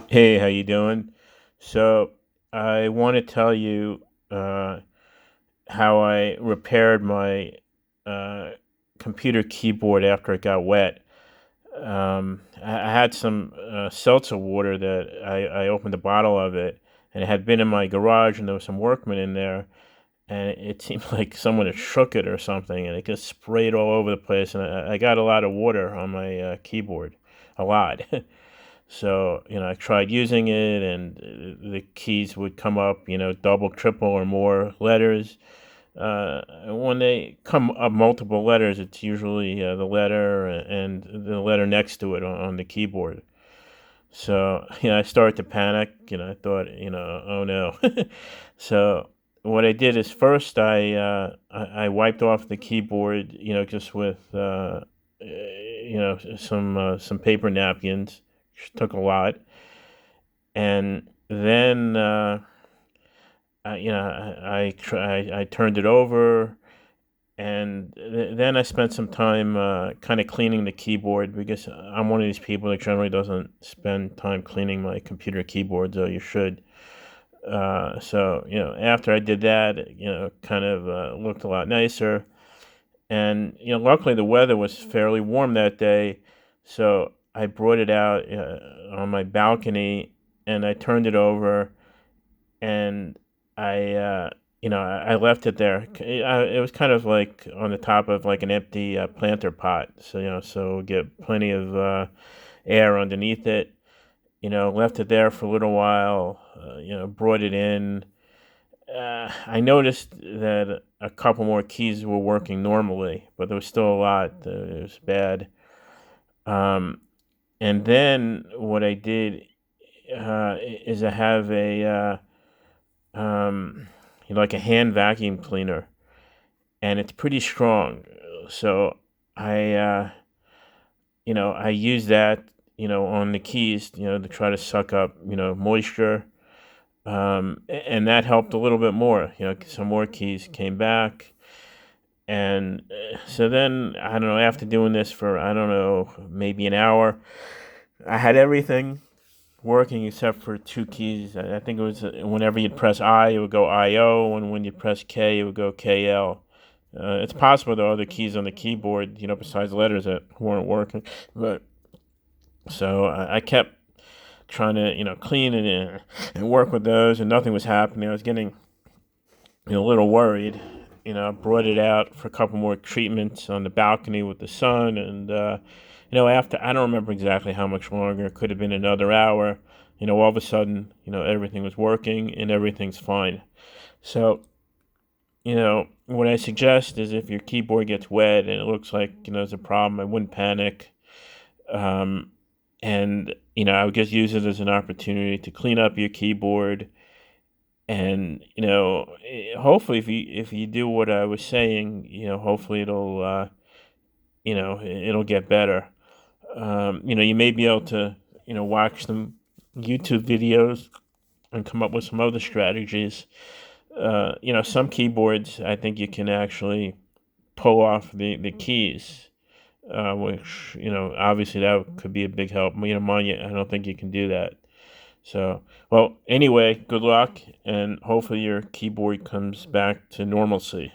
Hey, how you doing? So I want to tell you uh, how I repaired my uh, computer keyboard after it got wet. I had some seltzer water that I opened a bottle of it, and it had been in my garage, and there was some workmen in there, and it seemed like someone had shook it or something, and it just sprayed all over the place, and I got a lot of water on my keyboard, a lot. So, I tried using it, and the keys would come up, double, triple, or more letters. When they come up multiple letters, it's usually the letter and the letter next to it on the keyboard. So, I started to panic. I thought, oh no. So, what I did is first I wiped off the keyboard, just with some paper napkins, which took a lot, and then I turned it over, and then I spent some time kind of cleaning the keyboard because I'm one of these people that generally doesn't spend time cleaning my computer keyboard, though you should. So after I did that, kind of looked a lot nicer, and luckily the weather was fairly warm that day, so I brought it out on my balcony, and I turned it over, and I left it there. It was kind of like on the top of like an empty planter pot, so so get plenty of air underneath it. Left it there for a little while. Brought it in. I noticed that a couple more keys were working normally, but there was still a lot that was bad. Um, and then what I did is I have um, like a hand vacuum cleaner, and it's pretty strong. So I, I use that, on the keys, to try to suck up, moisture. And that helped a little bit more. Some more keys came back. And so then, I don't know, after doing this for, I don't know, maybe an hour, I had everything working except for two keys. I think it was whenever you'd press I, it would go IO, and when you press K, it would go KL. It's possible there are other keys on the keyboard, besides letters that weren't working. But so I kept trying to, clean it and work with those, and nothing was happening. I was getting, a little worried. Brought it out for a couple more treatments on the balcony with the sun, and after, I don't remember exactly how much longer. It could have been another hour. All of a sudden, everything was working and everything's fine. So, what I suggest is if your keyboard gets wet and it looks like there's a problem, I wouldn't panic. Um, and I would just use it as an opportunity to clean up your keyboard, and hopefully if you do what I was saying, hopefully it'll get better. You may be able to watch some YouTube videos and come up with some other strategies. Some keyboards, I think you can actually pull off the keys, which obviously that could be a big help. Mine, I don't think you can do that. So, well, anyway, good luck, and hopefully your keyboard comes back to normalcy.